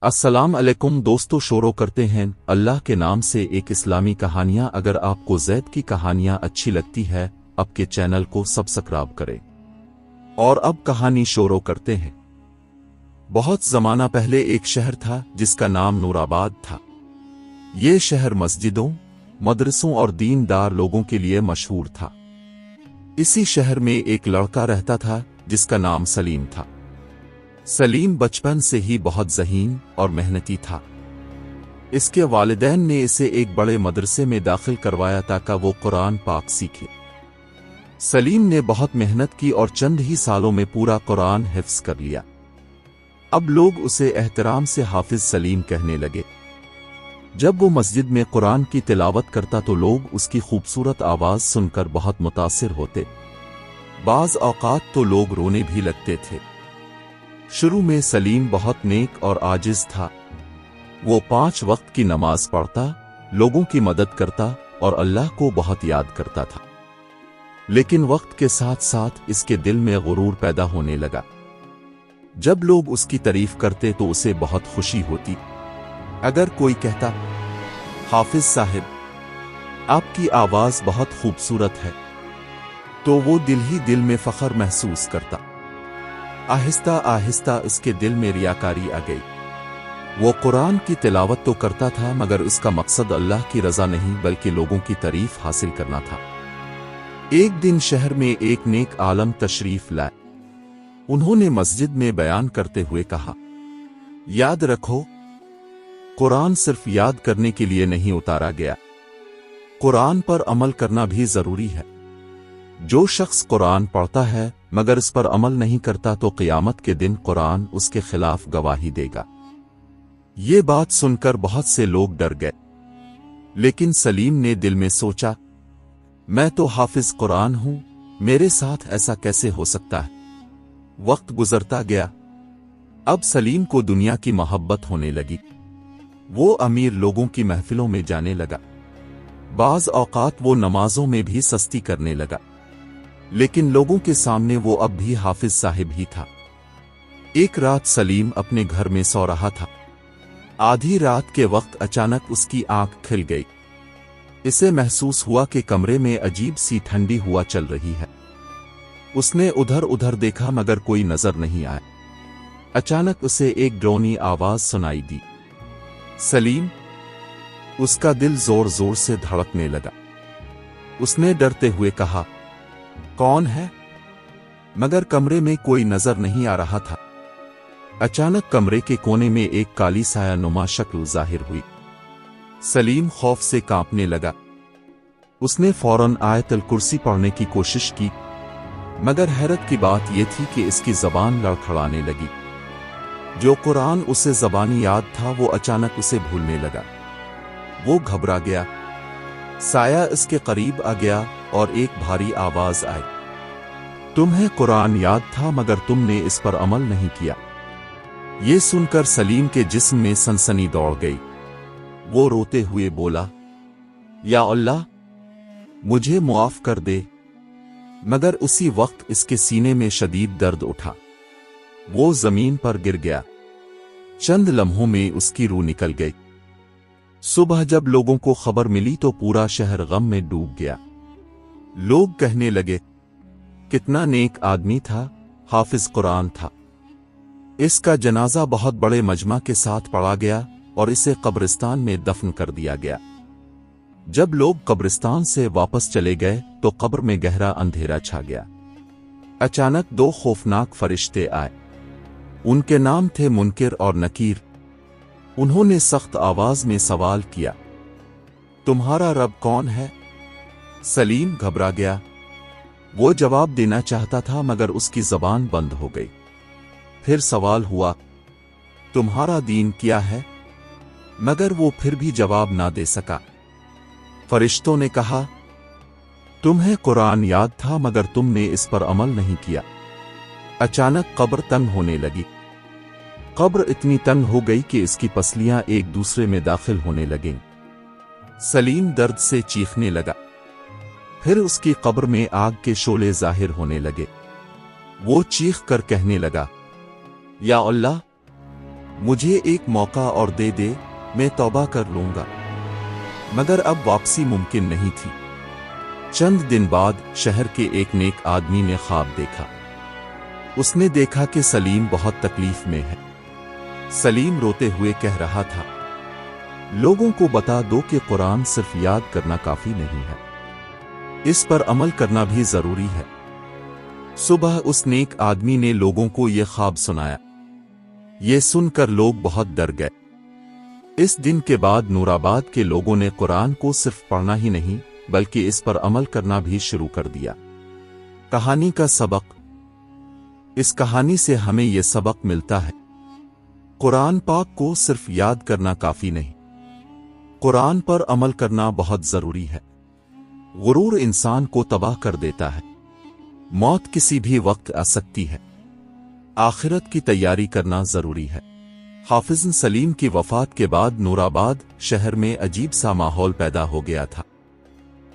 السلام علیکم دوستو، شروع کرتے ہیں اللہ کے نام سے ایک اسلامی کہانیاں۔ اگر آپ کو زید کی کہانیاں اچھی لگتی ہے اب کے چینل کو سبسکرائب کریں۔ اور اب کہانی شروع کرتے ہیں۔ بہت زمانہ پہلے ایک شہر تھا جس کا نام نور آباد تھا۔ یہ شہر مسجدوں، مدرسوں اور دیندار لوگوں کے لیے مشہور تھا۔ اسی شہر میں ایک لڑکا رہتا تھا جس کا نام سلیم تھا۔ سلیم بچپن سے ہی بہت ذہین اور محنتی تھا۔ اس کے والدین نے اسے ایک بڑے مدرسے میں داخل کروایا تاکہ وہ قرآن پاک سیکھے۔ سلیم نے بہت محنت کی اور چند ہی سالوں میں پورا قرآن حفظ کر لیا۔ اب لوگ اسے احترام سے حافظ سلیم کہنے لگے۔ جب وہ مسجد میں قرآن کی تلاوت کرتا تو لوگ اس کی خوبصورت آواز سن کر بہت متاثر ہوتے۔ بعض اوقات تو لوگ رونے بھی لگتے تھے۔ شروع میں سلیم بہت نیک اور عاجز تھا۔ وہ 5 وقت کی نماز پڑھتا، لوگوں کی مدد کرتا اور اللہ کو بہت یاد کرتا تھا۔ لیکن وقت کے ساتھ ساتھ اس کے دل میں غرور پیدا ہونے لگا۔ جب لوگ اس کی تعریف کرتے تو اسے بہت خوشی ہوتی۔ اگر کوئی کہتا، حافظ صاحب، آپ کی آواز بہت خوبصورت ہے، تو وہ دل ہی دل میں فخر محسوس کرتا۔ آہستہ آہستہ اس کے دل میں ریاکاری آ گئی۔ وہ قرآن کی تلاوت تو کرتا تھا مگر اس کا مقصد اللہ کی رضا نہیں بلکہ لوگوں کی تعریف حاصل کرنا تھا۔ ایک دن شہر میں ایک نیک عالم تشریف لائے۔ انہوں نے مسجد میں بیان کرتے ہوئے کہا، یاد رکھو، قرآن صرف یاد کرنے کے لیے نہیں اتارا گیا، قرآن پر عمل کرنا بھی ضروری ہے۔ جو شخص قرآن پڑھتا ہے مگر اس پر عمل نہیں کرتا تو قیامت کے دن قرآن اس کے خلاف گواہی دے گا۔ یہ بات سن کر بہت سے لوگ ڈر گئے، لیکن سلیم نے دل میں سوچا، میں تو حافظ قرآن ہوں، میرے ساتھ ایسا کیسے ہو سکتا ہے؟ وقت گزرتا گیا۔ اب سلیم کو دنیا کی محبت ہونے لگی۔ وہ امیر لوگوں کی محفلوں میں جانے لگا۔ بعض اوقات وہ نمازوں میں بھی سستی کرنے لگا، لیکن لوگوں کے سامنے وہ اب بھی حافظ صاحب ہی تھا۔ ایک رات سلیم اپنے گھر میں سو رہا تھا۔ آدھی رات کے وقت اچانک اس کی آنکھ کھل گئی۔ اسے محسوس ہوا کہ کمرے میں عجیب سی ٹھنڈی ہوا چل رہی ہے۔ اس نے ادھر ادھر دیکھا مگر کوئی نظر نہیں آیا۔ اچانک اسے ایک ڈرونی آواز سنائی دی، سلیم! اس کا دل زور زور سے دھڑکنے لگا۔ اس نے ڈرتے ہوئے کہا، کون ہے؟ مگر کمرے میں کوئی نظر نہیں آ رہا تھا۔ اچانک کمرے کے کونے میں ایک کالی سایہ نما شکل ظاہر ہوئی۔ سلیم خوف سے کانپنے لگا۔ اس نے فوراً آیت الکرسی پڑھنے کی کوشش کی، مگر حیرت کی بات یہ تھی کہ اس کی زبان لڑکھڑانے لگی۔ جو قرآن اسے زبانی یاد تھا وہ اچانک اسے بھولنے لگا۔ وہ گھبرا گیا۔ سایہ اس کے قریب آ گیا اور ایک بھاری آواز آئی، تمہیں قرآن یاد تھا مگر تم نے اس پر عمل نہیں کیا۔ یہ سن کر سلیم کے جسم میں سنسنی دوڑ گئی۔ وہ روتے ہوئے بولا، یا اللہ، مجھے معاف کر دے۔ مگر اسی وقت اس کے سینے میں شدید درد اٹھا۔ وہ زمین پر گر گیا۔ چند لمحوں میں اس کی روح نکل گئی۔ صبح جب لوگوں کو خبر ملی تو پورا شہر غم میں ڈوب گیا۔ لوگ کہنے لگے، کتنا نیک آدمی تھا، حافظ قرآن تھا۔ اس کا جنازہ بہت بڑے مجمع کے ساتھ پڑا گیا اور اسے قبرستان میں دفن کر دیا گیا۔ جب لوگ قبرستان سے واپس چلے گئے تو قبر میں گہرا اندھیرا چھا گیا۔ اچانک 2 خوفناک فرشتے آئے۔ ان کے نام تھے منکر اور نکیر۔ انہوں نے سخت آواز میں سوال کیا، تمہارا رب کون ہے؟ سلیم گھبرا گیا۔ وہ جواب دینا چاہتا تھا مگر اس کی زبان بند ہو گئی۔ پھر سوال ہوا، تمہارا دین کیا ہے؟ مگر وہ پھر بھی جواب نہ دے سکا۔ فرشتوں نے کہا، تمہیں قرآن یاد تھا مگر تم نے اس پر عمل نہیں کیا۔ اچانک قبر تنگ ہونے لگی۔ قبر اتنی تنگ ہو گئی کہ اس کی پسلیاں ایک دوسرے میں داخل ہونے لگیں۔ سلیم درد سے چیخنے لگا۔ پھر اس کی قبر میں آگ کے شعلے ظاہر ہونے لگے۔ وہ چیخ کر کہنے لگا، یا اللہ، مجھے ایک موقع اور دے دے، میں توبہ کر لوں گا۔ مگر اب واپسی ممکن نہیں تھی۔ چند دن بعد شہر کے ایک نیک آدمی نے خواب دیکھا۔ اس نے دیکھا کہ سلیم بہت تکلیف میں ہے۔ سلیم روتے ہوئے کہہ رہا تھا، لوگوں کو بتا دو کہ قرآن صرف یاد کرنا کافی نہیں ہے، اس پر عمل کرنا بھی ضروری ہے۔ صبح اس نیک آدمی نے لوگوں کو یہ خواب سنایا۔ یہ سن کر لوگ بہت ڈر گئے۔ اس دن کے بعد نور آباد کے لوگوں نے قرآن کو صرف پڑھنا ہی نہیں بلکہ اس پر عمل کرنا بھی شروع کر دیا۔ کہانی کا سبق۔ اس کہانی سے ہمیں یہ سبق ملتا ہے، قرآن پاک کو صرف یاد کرنا کافی نہیں، قرآن پر عمل کرنا بہت ضروری ہے۔ غرور انسان کو تباہ کر دیتا ہے۔ موت کسی بھی وقت آ سکتی ہے، آخرت کی تیاری کرنا ضروری ہے۔ حافظ سلیم کی وفات کے بعد نور آباد شہر میں عجیب سا ماحول پیدا ہو گیا تھا۔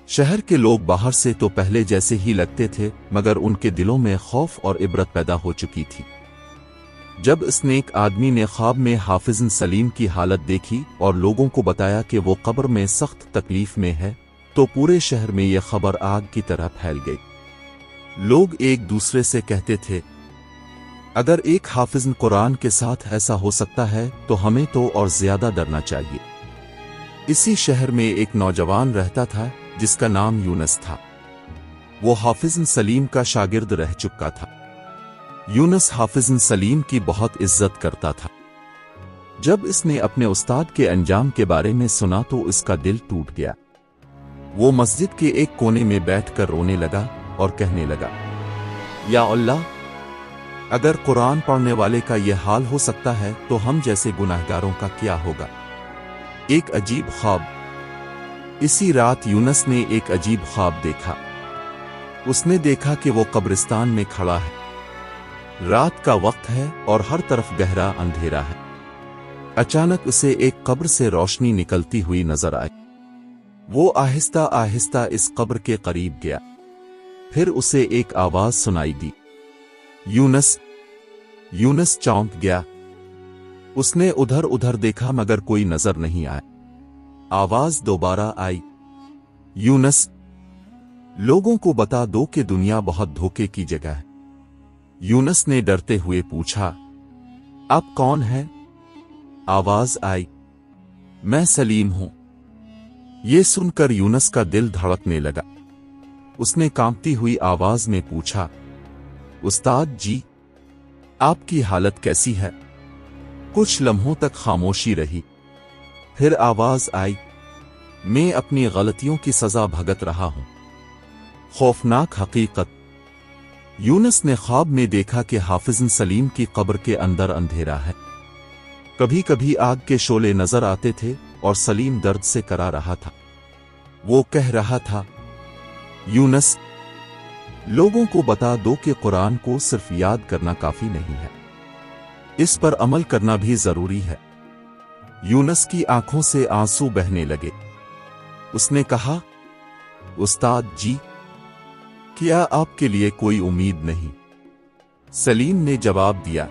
شہر کے لوگ باہر سے تو پہلے جیسے ہی لگتے تھے مگر ان کے دلوں میں خوف اور عبرت پیدا ہو چکی تھی۔ جب اس نیک آدمی نے خواب میں حافظ سلیم کی حالت دیکھی اور لوگوں کو بتایا کہ وہ قبر میں سخت تکلیف میں ہے تو پورے شہر میں یہ خبر آگ کی طرح پھیل گئی۔ لوگ ایک دوسرے سے کہتے تھے، اگر ایک حافظ قرآن کے ساتھ ایسا ہو سکتا ہے تو ہمیں تو اور زیادہ ڈرنا چاہیے۔ اسی شہر میں ایک نوجوان رہتا تھا جس کا نام یونس تھا۔ وہ حافظ سلیم کا شاگرد رہ چکا تھا۔ یونس حافظ سلیم کی بہت عزت کرتا تھا۔ جب اس نے اپنے استاد کے انجام کے بارے میں سنا تو اس کا دل ٹوٹ گیا۔ وہ مسجد کے ایک کونے میں بیٹھ کر رونے لگا اور کہنے لگا، یا اللہ، اگر قرآن پڑھنے والے کا یہ حال ہو سکتا ہے تو ہم جیسے گناہگاروں کا کیا ہوگا۔ ایک عجیب خواب۔ اسی رات یونس نے ایک عجیب خواب دیکھا۔ اس نے دیکھا کہ وہ قبرستان میں کھڑا ہے۔ رات کا وقت ہے اور ہر طرف گہرا اندھیرا ہے۔ اچانک اسے ایک قبر سے روشنی نکلتی ہوئی نظر آئی۔ وہ آہستہ آہستہ اس قبر کے قریب گیا۔ پھر اسے ایک آواز سنائی دی، یونس۔ یونس چونک گیا۔ اس نے ادھر ادھر دیکھا مگر کوئی نظر نہیں آیا۔ آواز دوبارہ آئی، یونس، لوگوں کو بتا دو کہ دنیا بہت دھوکے کی جگہ ہے۔ یونس نے ڈرتے ہوئے پوچھا، آپ کون ہیں؟ آواز آئی، میں سلیم ہوں۔ یہ سن کر یونس کا دل دھڑکنے لگا۔ اس نے کانپتی ہوئی آواز میں پوچھا، استاد جی، آپ کی حالت کیسی ہے؟ کچھ لمحوں تک خاموشی رہی۔ پھر آواز آئی، میں اپنی غلطیوں کی سزا بھگت رہا ہوں۔ خوفناک حقیقت۔ یونس نے خواب میں دیکھا کہ حافظ سلیم کی قبر کے اندر اندھیرا ہے۔ کبھی کبھی آگ کے شعلے نظر آتے تھے اور سلیم درد سے کرا رہا تھا۔ وہ کہہ رہا تھا، یونس، لوگوں کو بتا دو کہ قرآن کو صرف یاد کرنا کافی نہیں ہے، اس پر عمل کرنا بھی ضروری ہے۔ یونس کی آنکھوں سے آنسو بہنے لگے۔ اس نے کہا، استاد جی، کیا آپ کے لیے کوئی امید نہیں؟ سلیم نے جواب دیا،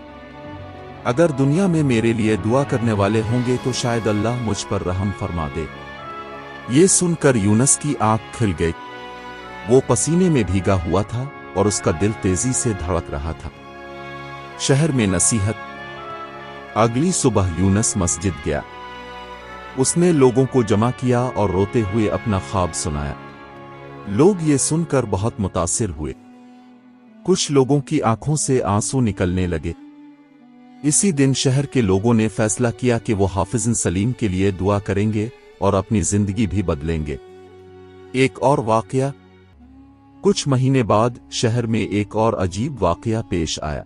اگر دنیا میں میرے لیے دعا کرنے والے ہوں گے تو شاید اللہ مجھ پر رحم فرما دے۔ یہ سن کر یونس کی آنکھ کھل گئی۔ وہ پسینے میں بھیگا ہوا تھا اور اس کا دل تیزی سے دھڑک رہا تھا۔ شہر میں نصیحت۔ اگلی صبح یونس مسجد گیا۔ اس نے لوگوں کو جمع کیا اور روتے ہوئے اپنا خواب سنایا۔ لوگ یہ سن کر بہت متاثر ہوئے۔ کچھ لوگوں کی آنکھوں سے آنسو نکلنے لگے۔ اسی دن شہر کے لوگوں نے فیصلہ کیا کہ وہ حافظ سلیم کے لیے دعا کریں گے اور اپنی زندگی بھی بدلیں گے۔ ایک اور واقعہ۔ کچھ مہینے بعد شہر میں ایک اور عجیب واقعہ پیش آیا۔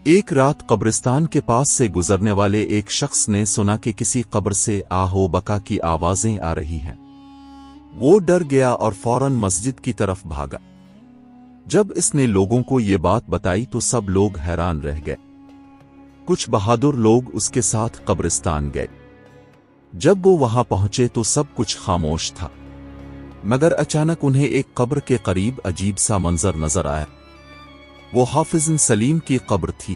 ایک رات قبرستان کے پاس سے گزرنے والے ایک شخص نے سنا کہ کسی قبر سے آہ و بکا کی آوازیں آ رہی ہیں۔ وہ ڈر گیا اور فوراً مسجد کی طرف بھاگا۔ جب اس نے لوگوں کو یہ بات بتائی تو سب لوگ حیران رہ گئے۔ کچھ بہادر لوگ اس کے ساتھ قبرستان گئے۔ جب وہ وہاں پہنچے تو سب کچھ خاموش تھا، مگر اچانک انہیں ایک قبر کے قریب عجیب سا منظر نظر آیا۔ وہ حافظ سلیم کی قبر تھی۔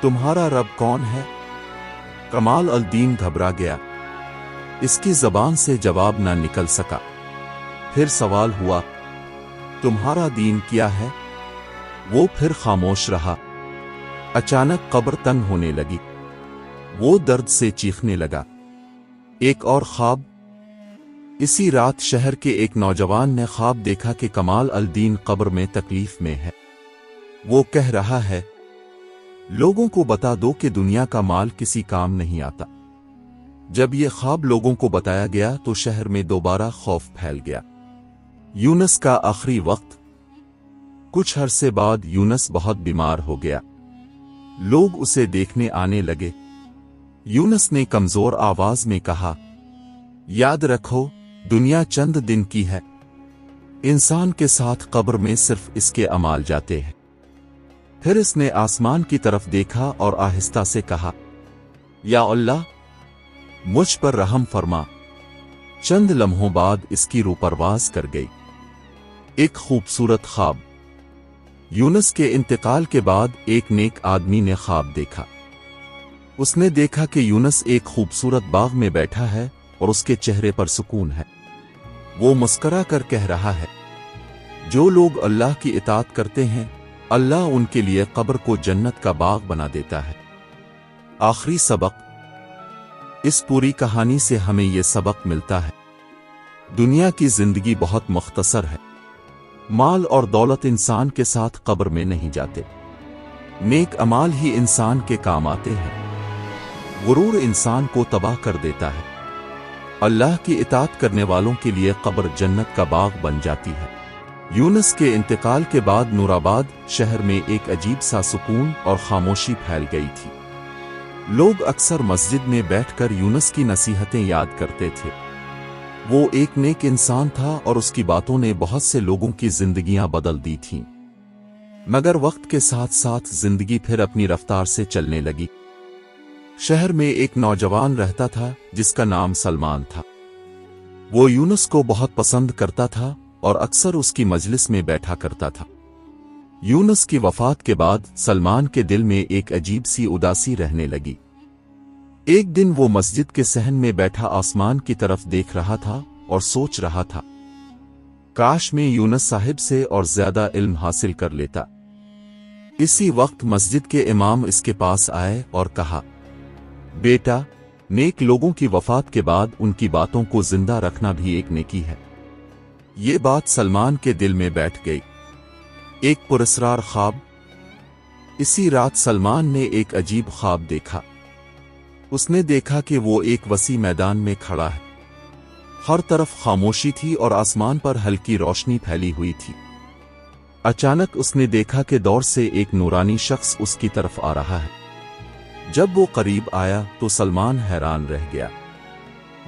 تمہارا رب کون ہے؟ کمال الدین گھبرا گیا، اس کی زبان سے جواب نہ نکل سکا۔ پھر سوال ہوا، تمہارا دین کیا ہے؟ وہ پھر خاموش رہا۔ اچانک قبر تنگ ہونے لگی، وہ درد سے چیخنے لگا۔ ایک اور خواب۔ اسی رات شہر کے ایک نوجوان نے خواب دیکھا کہ کمال الدین قبر میں تکلیف میں ہے۔ وہ کہہ رہا ہے، لوگوں کو بتا دو کہ دنیا کا مال کسی کام نہیں آتا۔ جب یہ خواب لوگوں کو بتایا گیا تو شہر میں دوبارہ خوف پھیل گیا۔ یونس کا آخری وقت۔ کچھ عرصے بعد یونس بہت بیمار ہو گیا۔ لوگ اسے دیکھنے آنے لگے۔ یونس نے کمزور آواز میں کہا، یاد رکھو، دنیا چند دن کی ہے۔ انسان کے ساتھ قبر میں صرف اس کے اعمال جاتے ہیں۔ پھر اس نے آسمان کی طرف دیکھا اور آہستہ سے کہا، یا اللہ، مجھ پر رحم فرما۔ چند لمحوں بعد اس کی روح پرواز کر گئی۔ ایک خوبصورت خواب۔ یونس کے انتقال کے بعد ایک نیک آدمی نے خواب دیکھا۔ اس نے دیکھا کہ یونس ایک خوبصورت باغ میں بیٹھا ہے اور اس کے چہرے پر سکون ہے۔ وہ مسکرا کر کہہ رہا ہے، جو لوگ اللہ کی اطاعت کرتے ہیں، اللہ ان کے لیے قبر کو جنت کا باغ بنا دیتا ہے۔ آخری سبق۔ اس پوری کہانی سے ہمیں یہ سبق ملتا ہے، دنیا کی زندگی بہت مختصر ہے۔ مال اور دولت انسان کے ساتھ قبر میں نہیں جاتے، نیک اعمال ہی انسان کے کام آتے ہیں۔ غرور انسان کو تباہ کر دیتا ہے، اللہ کی اطاعت کرنے والوں کے لیے قبر جنت کا باغ بن جاتی ہے۔ یونس کے انتقال کے بعد نور آباد شہر میں ایک عجیب سا سکون اور خاموشی پھیل گئی تھی۔ لوگ اکثر مسجد میں بیٹھ کر یونس کی نصیحتیں یاد کرتے تھے۔ وہ ایک نیک انسان تھا اور اس کی باتوں نے بہت سے لوگوں کی زندگیاں بدل دی تھیں۔ مگر وقت کے ساتھ ساتھ زندگی پھر اپنی رفتار سے چلنے لگی۔ شہر میں ایک نوجوان رہتا تھا جس کا نام سلمان تھا۔ وہ یونس کو بہت پسند کرتا تھا اور اکثر اس کی مجلس میں بیٹھا کرتا تھا۔ یونس کی وفات کے بعد سلمان کے دل میں ایک عجیب سی اداسی رہنے لگی۔ ایک دن وہ مسجد کے صحن میں بیٹھا آسمان کی طرف دیکھ رہا تھا اور سوچ رہا تھا، کاش میں یونس صاحب سے اور زیادہ علم حاصل کر لیتا۔ اسی وقت مسجد کے امام اس کے پاس آئے اور کہا، بیٹا، نیک لوگوں کی وفات کے بعد ان کی باتوں کو زندہ رکھنا بھی ایک نیکی ہے۔ یہ بات سلمان کے دل میں بیٹھ گئی۔ ایک پراسرار خواب۔ اسی رات سلمان نے ایک عجیب خواب دیکھا۔ اس نے دیکھا کہ وہ ایک وسیع میدان میں کھڑا ہے۔ ہر طرف خاموشی تھی اور آسمان پر ہلکی روشنی پھیلی ہوئی تھی۔ اچانک اس نے دیکھا کہ دور سے ایک نورانی شخص اس کی طرف آ رہا ہے۔ جب وہ قریب آیا تو سلمان حیران رہ گیا۔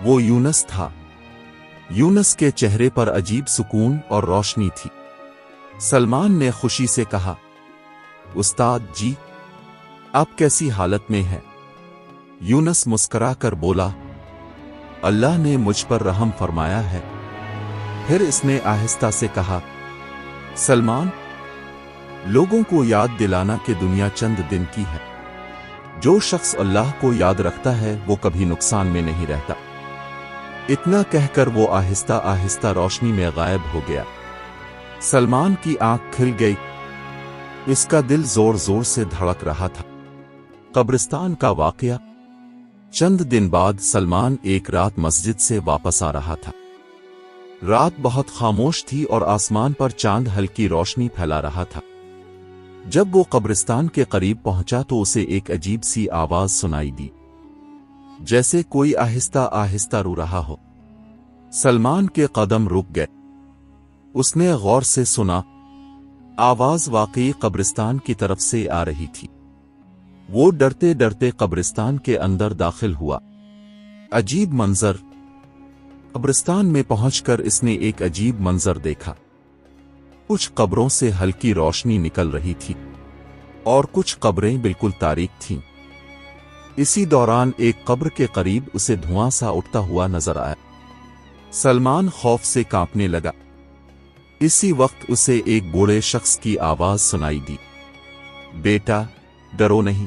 وہ یونس تھا۔ یونس کے چہرے پر عجیب سکون اور روشنی تھی۔ سلمان نے خوشی سے کہا، استاد جی، آپ کیسی حالت میں ہیں؟ یونس مسکرا کر بولا، اللہ نے مجھ پر رحم فرمایا ہے۔ پھر اس نے آہستہ سے کہا، سلمان، لوگوں کو یاد دلانا کہ دنیا چند دن کی ہے۔ جو شخص اللہ کو یاد رکھتا ہے وہ کبھی نقصان میں نہیں رہتا۔ اتنا کہہ کر وہ آہستہ آہستہ روشنی میں غائب ہو گیا۔ سلمان کی آنکھ کھل گئی۔ اس کا دل زور زور سے دھڑک رہا تھا۔ قبرستان کا واقعہ۔ چند دن بعد سلمان ایک رات مسجد سے واپس آ رہا تھا۔ رات بہت خاموش تھی اور آسمان پر چاند ہلکی روشنی پھیلا رہا تھا۔ جب وہ قبرستان کے قریب پہنچا تو اسے ایک عجیب سی آواز سنائی دی، جیسے کوئی آہستہ آہستہ رو رہا ہو۔ سلمان کے قدم رک گئے۔ اس نے غور سے سنا۔ آواز واقعی قبرستان کی طرف سے آ رہی تھی۔ وہ ڈرتے ڈرتے قبرستان کے اندر داخل ہوا۔ عجیب منظر۔ قبرستان میں پہنچ کر اس نے ایک عجیب منظر دیکھا۔ کچھ قبروں سے ہلکی روشنی نکل رہی تھی اور کچھ قبریں بالکل تاریک تھیں۔ اسی دوران ایک قبر کے قریب اسے دھواں سا اٹھتا ہوا نظر آیا۔ سلمان خوف سے کانپنے لگا۔ اسی وقت اسے ایک بوڑھے شخص کی آواز سنائی دی، بیٹا، ڈرو نہیں،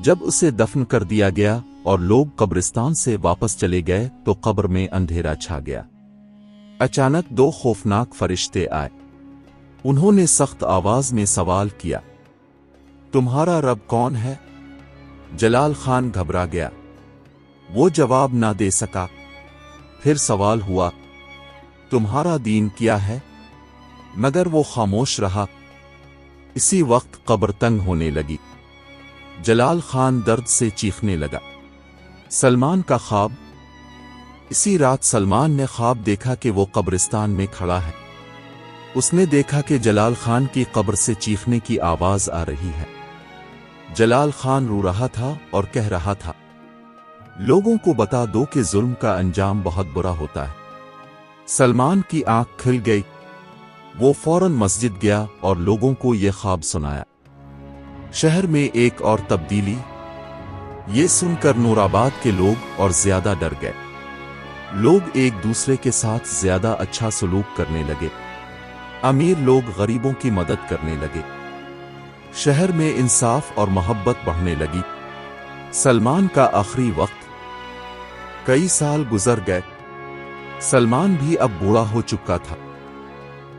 جب اسے دفن کر دیا گیا اور لوگ قبرستان سے واپس چلے گئے تو قبر میں اندھیرا چھا گیا۔ اچانک دو خوفناک فرشتے آئے۔ انہوں نے سخت آواز میں سوال کیا، تمہارا رب کون ہے؟ جلال خان گھبرا گیا، وہ جواب نہ دے سکا۔ پھر سوال ہوا، تمہارا دین کیا ہے؟ مگر وہ خاموش رہا۔ اسی وقت قبر تنگ ہونے لگی۔ جلال خان درد سے چیخنے لگا۔ سلمان کا خواب۔ اسی رات سلمان نے خواب دیکھا کہ وہ قبرستان میں کھڑا ہے۔ اس نے دیکھا کہ جلال خان کی قبر سے چیخنے کی آواز آ رہی ہے۔ جلال خان رو رہا تھا اور کہہ رہا تھا، لوگوں کو بتا دو کہ ظلم کا انجام بہت برا ہوتا ہے۔ سلمان کی آنکھ کھل گئی۔ وہ فوراً مسجد گیا اور لوگوں کو یہ خواب سنایا۔ شہر میں ایک اور تبدیلی۔ یہ سن کر نور آباد کے لوگ اور زیادہ ڈر گئے۔ لوگ ایک دوسرے کے ساتھ زیادہ اچھا سلوک کرنے لگے۔ امیر لوگ غریبوں کی مدد کرنے لگے۔ شہر میں انصاف اور محبت بڑھنے لگی۔ سلمان کا آخری وقت۔ کئی سال گزر گئے۔ سلمان بھی اب بوڑھا ہو چکا تھا۔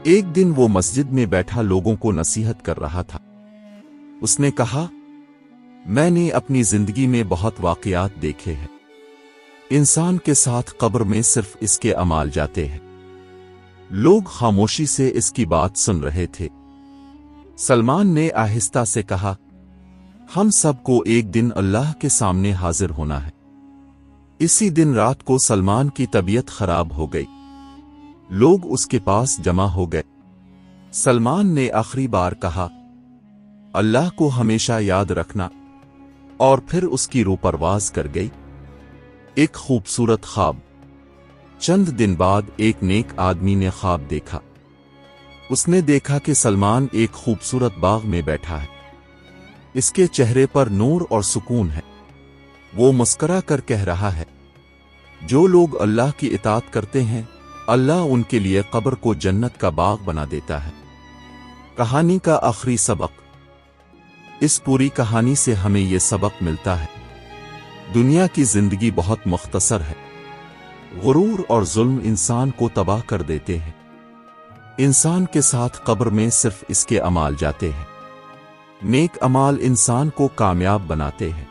ایک دن وہ مسجد میں بیٹھا لوگوں کو نصیحت کر رہا تھا۔ اس نے کہا، میں نے اپنی زندگی میں بہت واقعات دیکھے ہیں۔ انسان کے ساتھ قبر میں صرف اس کے اعمال جاتے ہیں۔ لوگ خاموشی سے اس کی بات سن رہے تھے۔ سلمان نے آہستہ سے کہا، ہم سب کو ایک دن اللہ کے سامنے حاضر ہونا ہے۔ اسی دن رات کو سلمان کی طبیعت خراب ہو گئی۔ لوگ اس کے پاس جمع ہو گئے۔ سلمان نے آخری بار کہا، اللہ کو ہمیشہ یاد رکھنا، اور پھر اس کی روح پرواز کر گئی۔ ایک خوبصورت خواب۔ چند دن بعد ایک نیک آدمی نے خواب دیکھا۔ اس نے دیکھا کہ سلمان ایک خوبصورت باغ میں بیٹھا ہے۔ اس کے چہرے پر نور اور سکون ہے۔ وہ مسکرا کر کہہ رہا ہے، جو لوگ اللہ کی اطاعت کرتے ہیں، اللہ ان کے لیے قبر کو جنت کا باغ بنا دیتا ہے۔ کہانی کا آخری سبق۔ اس پوری کہانی سے ہمیں یہ سبق ملتا ہے، دنیا کی زندگی بہت مختصر ہے۔ غرور اور ظلم انسان کو تباہ کر دیتے ہیں۔ انسان کے ساتھ قبر میں صرف اس کے اعمال جاتے ہیں۔ نیک اعمال انسان کو کامیاب بناتے ہیں۔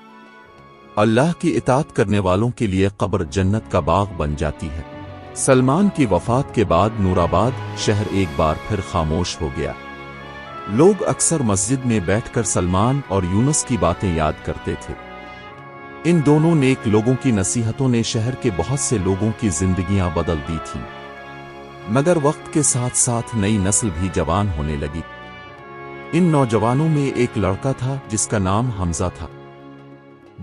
اللہ کی اطاعت کرنے والوں کے لیے قبر جنت کا باغ بن جاتی ہے۔ سلمان کی وفات کے بعد نور آباد شہر ایک بار پھر خاموش ہو گیا۔ لوگ اکثر مسجد میں بیٹھ کر سلمان اور یونس کی باتیں یاد کرتے تھے۔ ان دونوں نیک لوگوں کی نصیحتوں نے شہر کے بہت سے لوگوں کی زندگیاں بدل دی تھیں۔ مگر وقت کے ساتھ ساتھ نئی نسل بھی جوان ہونے لگی۔ ان نوجوانوں میں ایک لڑکا تھا جس کا نام حمزہ تھا۔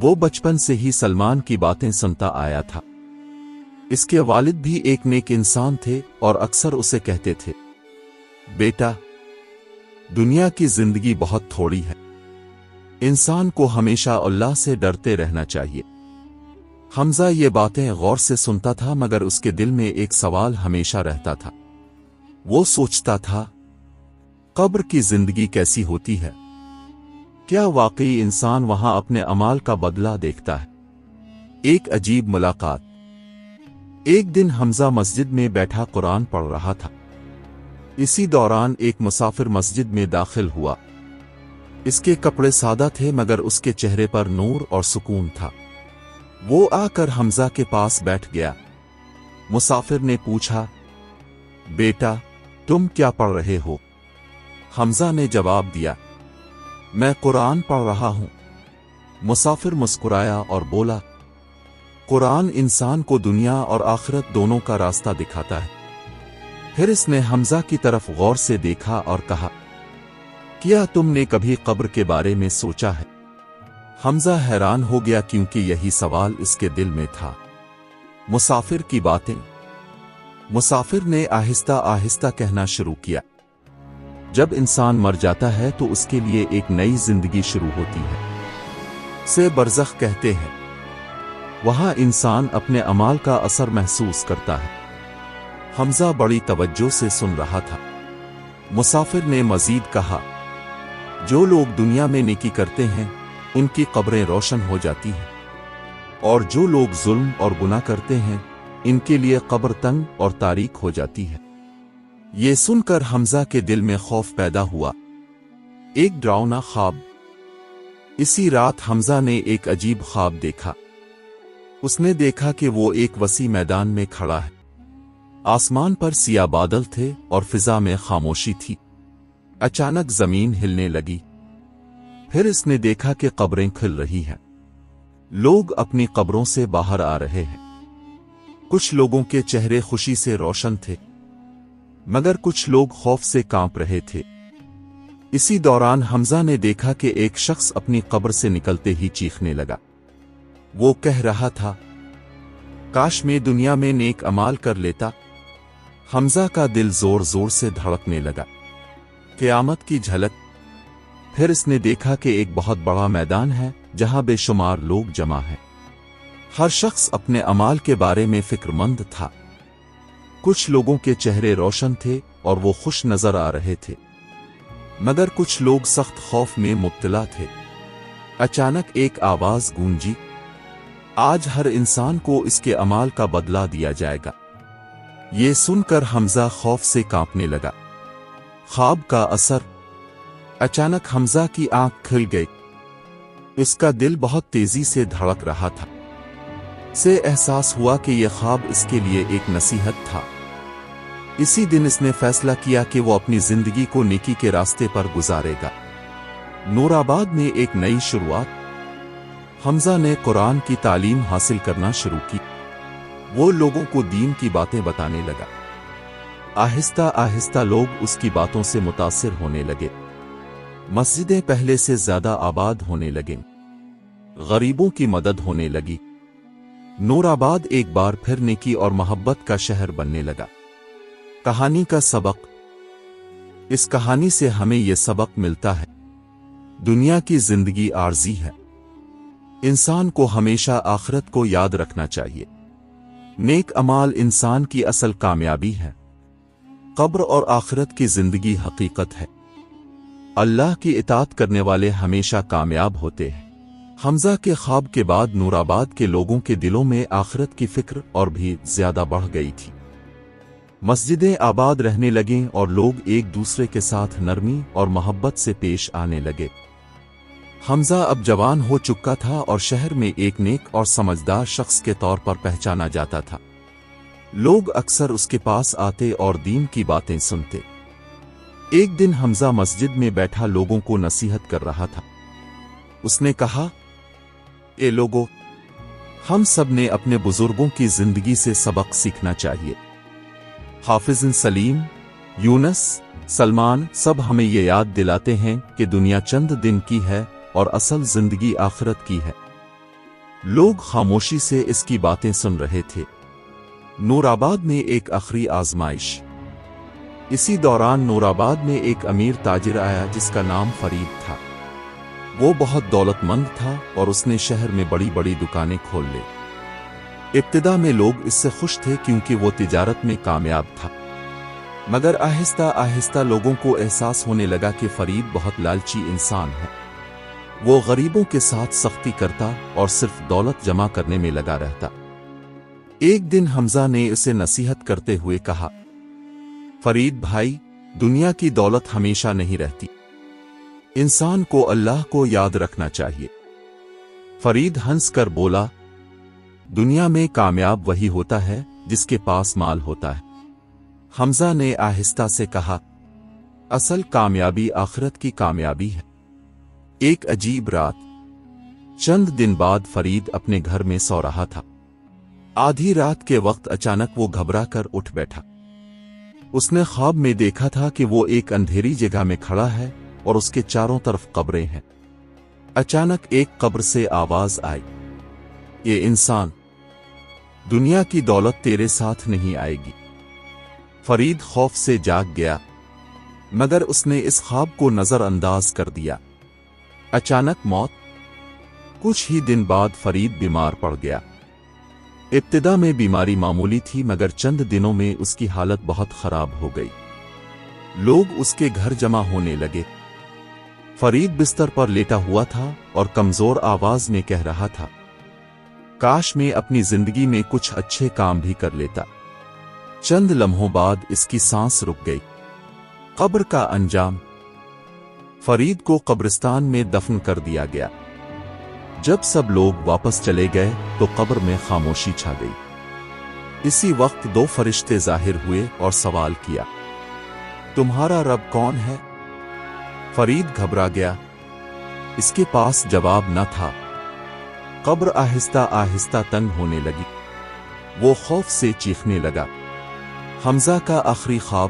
وہ بچپن سے ہی سلمان کی باتیں سنتا آیا تھا۔ اس کے والد بھی ایک نیک انسان تھے اور اکثر اسے کہتے تھے، بیٹا، دنیا کی زندگی بہت تھوڑی ہے، انسان کو ہمیشہ اللہ سے ڈرتے رہنا چاہیے۔ حمزہ یہ باتیں غور سے سنتا تھا، مگر اس کے دل میں ایک سوال ہمیشہ رہتا تھا۔ وہ سوچتا تھا، قبر کی زندگی کیسی ہوتی ہے؟ کیا واقعی انسان وہاں اپنے اعمال کا بدلہ دیکھتا ہے؟ ایک عجیب ملاقات۔ ایک دن حمزہ مسجد میں بیٹھا قرآن پڑھ رہا تھا۔ اسی دوران ایک مسافر مسجد میں داخل ہوا۔ اس کے کپڑے سادہ تھے مگر اس کے چہرے پر نور اور سکون تھا۔ وہ آ کر حمزہ کے پاس بیٹھ گیا۔ مسافر نے پوچھا، بیٹا، تم کیا پڑھ رہے ہو؟ حمزہ نے جواب دیا، میں قرآن پڑھ رہا ہوں۔ مسافر مسکرایا اور بولا، قرآن انسان کو دنیا اور آخرت دونوں کا راستہ دکھاتا ہے۔ پھر اس نے حمزہ کی طرف غور سے دیکھا اور کہا، کیا تم نے کبھی قبر کے بارے میں سوچا ہے؟ حمزہ حیران ہو گیا کیونکہ یہی سوال اس کے دل میں تھا۔ مسافر کی باتیں۔ مسافر نے آہستہ آہستہ کہنا شروع کیا، جب انسان مر جاتا ہے تو اس کے لیے ایک نئی زندگی شروع ہوتی ہے، اسے برزخ کہتے ہیں۔ وہاں انسان اپنے اعمال کا اثر محسوس کرتا ہے۔ حمزہ بڑی توجہ سے سن رہا تھا۔ مسافر نے مزید کہا، جو لوگ دنیا میں نیکی کرتے ہیں ان کی قبریں روشن ہو جاتی ہیں، اور جو لوگ ظلم اور گناہ کرتے ہیں ان کے لیے قبر تنگ اور تاریک ہو جاتی ہے۔ یہ سن کر حمزہ کے دل میں خوف پیدا ہوا، ایک ڈراؤنا خواب۔ اسی رات حمزہ نے ایک عجیب خواب دیکھا۔ اس نے دیکھا کہ وہ ایک وسیع میدان میں کھڑا ہے، آسمان پر سیاہ بادل تھے اور فضا میں خاموشی تھی۔ اچانک زمین ہلنے لگی، پھر اس نے دیکھا کہ قبریں کھل رہی ہیں، لوگ اپنی قبروں سے باہر آ رہے ہیں۔ کچھ لوگوں کے چہرے خوشی سے روشن تھے، مگر کچھ لوگ خوف سے کانپ رہے تھے۔ اسی دوران حمزہ نے دیکھا کہ ایک شخص اپنی قبر سے نکلتے ہی چیخنے لگا۔ وہ کہہ رہا تھا، کاش میں دنیا میں نیک اعمال کر لیتا۔ حمزہ کا دل زور زور سے دھڑکنے لگا۔ قیامت کی جھلک۔ پھر اس نے دیکھا کہ ایک بہت بڑا میدان ہے جہاں بے شمار لوگ جمع ہیں، ہر شخص اپنے اعمال کے بارے میں فکر مند تھا۔ کچھ لوگوں کے چہرے روشن تھے اور وہ خوش نظر آ رہے تھے، مگر کچھ لوگ سخت خوف میں مبتلا تھے۔ اچانک ایک آواز گونجی، آج ہر انسان کو اس کے اعمال کا بدلہ دیا جائے گا۔ یہ سن کر حمزہ خوف سے کانپنے لگا۔ خواب کا اثر۔ اچانک حمزہ کی آنکھ کھل گئی، اس کا دل بہت تیزی سے دھڑک رہا تھا۔ اسے احساس ہوا کہ یہ خواب اس کے لیے ایک نصیحت تھا۔ اسی دن اس نے فیصلہ کیا کہ وہ اپنی زندگی کو نیکی کے راستے پر گزارے گا۔ نور آباد میں ایک نئی شروعات۔ حمزہ نے قرآن کی تعلیم حاصل کرنا شروع کی۔ وہ لوگوں کو دین کی باتیں بتانے لگا۔ آہستہ آہستہ لوگ اس کی باتوں سے متاثر ہونے لگے۔ مسجدیں پہلے سے زیادہ آباد ہونے لگیں، غریبوں کی مدد ہونے لگی۔ نور آباد ایک بار پھر نیکی اور محبت کا شہر بننے لگا۔ کہانی کا سبق۔ اس کہانی سے ہمیں یہ سبق ملتا ہے، دنیا کی زندگی عارضی ہے، انسان کو ہمیشہ آخرت کو یاد رکھنا چاہیے۔ نیک اعمال انسان کی اصل کامیابی ہے۔ قبر اور آخرت کی زندگی حقیقت ہے۔ اللہ کی اطاعت کرنے والے ہمیشہ کامیاب ہوتے ہیں۔ حمزہ کے خواب کے بعد نور آباد کے لوگوں کے دلوں میں آخرت کی فکر اور بھی زیادہ بڑھ گئی تھی۔ مسجدیں آباد رہنے لگیں اور لوگ ایک دوسرے کے ساتھ نرمی اور محبت سے پیش آنے لگے۔ حمزہ اب جوان ہو چکا تھا اور شہر میں ایک نیک اور سمجھدار شخص کے طور پر پہچانا جاتا تھا۔ لوگ اکثر اس کے پاس آتے اور دین کی باتیں سنتے۔ ایک دن حمزہ مسجد میں بیٹھا لوگوں کو نصیحت کر رہا تھا۔ اس نے کہا، اے لوگو، ہم سب نے اپنے بزرگوں کی زندگی سے سبق سیکھنا چاہیے۔ حافظ سلیم، یونس، سلمان سب ہمیں یہ یاد دلاتے ہیں کہ دنیا چند دن کی ہے اور اصل زندگی آخرت کی ہے۔ لوگ خاموشی سے اس کی باتیں سن رہے تھے۔ نور آباد میں ایک آخری آزمائش۔ اسی دوران نور آباد میں ایک امیر تاجر آیا جس کا نام فرید تھا۔ وہ بہت دولت مند تھا اور اس نے شہر میں بڑی بڑی دکانیں کھول لی۔ ابتدا میں لوگ اس سے خوش تھے کیونکہ وہ تجارت میں کامیاب تھا، مگر آہستہ آہستہ لوگوں کو احساس ہونے لگا کہ فرید بہت لالچی انسان ہے۔ وہ غریبوں کے ساتھ سختی کرتا اور صرف دولت جمع کرنے میں لگا رہتا۔ ایک دن حمزہ نے اسے نصیحت کرتے ہوئے کہا، فرید بھائی، دنیا کی دولت ہمیشہ نہیں رہتی، انسان کو اللہ کو یاد رکھنا چاہیے۔ فرید ہنس کر بولا، دنیا میں کامیاب وہی ہوتا ہے جس کے پاس مال ہوتا ہے۔ حمزہ نے آہستہ سے کہا، اصل کامیابی آخرت کی کامیابی ہے۔ ایک عجیب رات۔ چند دن بعد فرید اپنے گھر میں سو رہا تھا۔ آدھی رات کے وقت اچانک وہ گھبرا کر اٹھ بیٹھا۔ اس نے خواب میں دیکھا تھا کہ وہ ایک اندھیری جگہ میں کھڑا ہے اور اس کے چاروں طرف قبریں ہیں۔ اچانک ایک قبر سے آواز آئی، یہ انسان، دنیا کی دولت تیرے ساتھ نہیں آئے گی۔ فرید خوف سے جاگ گیا، مگر اس نے اس خواب کو نظر انداز کر دیا۔ اچانک موت۔ کچھ ہی دن بعد فرید بیمار پڑ گیا۔ ابتدا میں بیماری معمولی تھی مگر چند دنوں میں اس کی حالت بہت خراب ہو گئی۔ لوگ اس کے گھر جمع ہونے لگے۔ فرید بستر پر لیٹا ہوا تھا اور کمزور آواز میں کہہ رہا تھا، کاش میں اپنی زندگی میں کچھ اچھے کام بھی کر لیتا۔ چند لمحوں بعد اس کی سانس رک گئی۔ قبر کا انجام۔ فرید کو قبرستان میں دفن کر دیا گیا۔ جب سب لوگ واپس چلے گئے تو قبر میں خاموشی چھا گئی۔ اسی وقت دو فرشتے ظاہر ہوئے اور سوال کیا، تمہارا رب کون ہے؟ فرید گھبرا گیا۔ اس کے پاس جواب نہ تھا۔ قبر آہستہ آہستہ تنگ ہونے لگی۔ وہ خوف سے چیخنے لگا۔ حمزہ کا آخری خواب۔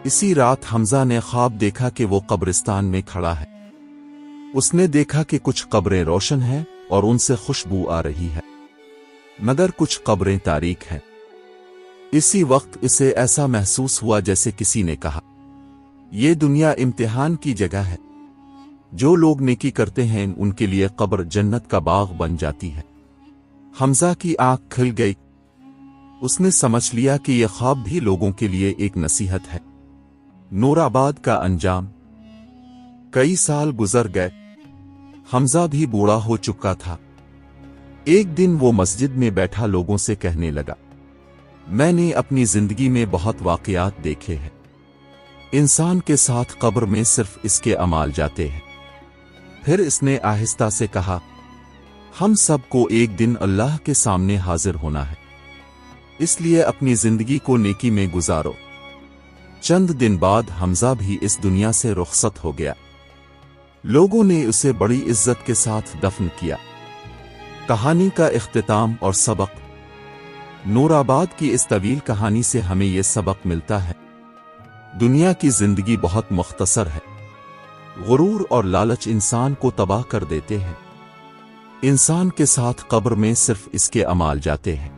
اسی رات حمزہ نے خواب دیکھا کہ وہ قبرستان میں کھڑا ہے۔ اس نے دیکھا کہ کچھ قبریں روشن ہیں اور ان سے خوشبو آ رہی ہے، مگر کچھ قبریں تاریک ہیں۔ اسی وقت اسے ایسا محسوس ہوا جیسے کسی نے کہا، یہ دنیا امتحان کی جگہ ہے، جو لوگ نیکی کرتے ہیں ان کے لیے قبر جنت کا باغ بن جاتی ہے۔ حمزہ کی آنکھ کھل گئی۔ اس نے سمجھ لیا کہ یہ خواب بھی لوگوں کے لیے ایک نصیحت ہے۔ نور آباد کا انجام۔ کئی سال گزر گئے۔ حمزہ بھی بوڑھا ہو چکا تھا۔ ایک دن وہ مسجد میں بیٹھا لوگوں سے کہنے لگا، میں نے اپنی زندگی میں بہت واقعات دیکھے ہیں۔ انسان کے ساتھ قبر میں صرف اس کے اعمال جاتے ہیں۔ پھر اس نے آہستہ سے کہا، ہم سب کو ایک دن اللہ کے سامنے حاضر ہونا ہے، اس لیے اپنی زندگی کو نیکی میں گزارو۔ چند دن بعد حمزہ بھی اس دنیا سے رخصت ہو گیا۔ لوگوں نے اسے بڑی عزت کے ساتھ دفن کیا۔ کہانی کا اختتام اور سبق۔ نور آباد کی اس طویل کہانی سے ہمیں یہ سبق ملتا ہے، دنیا کی زندگی بہت مختصر ہے۔ غرور اور لالچ انسان کو تباہ کر دیتے ہیں۔ انسان کے ساتھ قبر میں صرف اس کے اعمال جاتے ہیں۔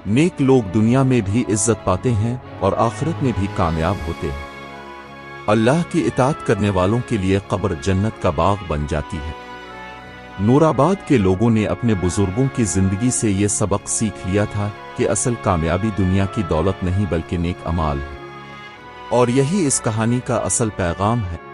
نیک لوگ دنیا میں بھی عزت پاتے ہیں اور آخرت میں بھی کامیاب ہوتے ہیں۔ اللہ کی اطاعت کرنے والوں کے لیے قبر جنت کا باغ بن جاتی ہے۔ نور آباد کے لوگوں نے اپنے بزرگوں کی زندگی سے یہ سبق سیکھ لیا تھا کہ اصل کامیابی دنیا کی دولت نہیں بلکہ نیک اعمال ہے، اور یہی اس کہانی کا اصل پیغام ہے۔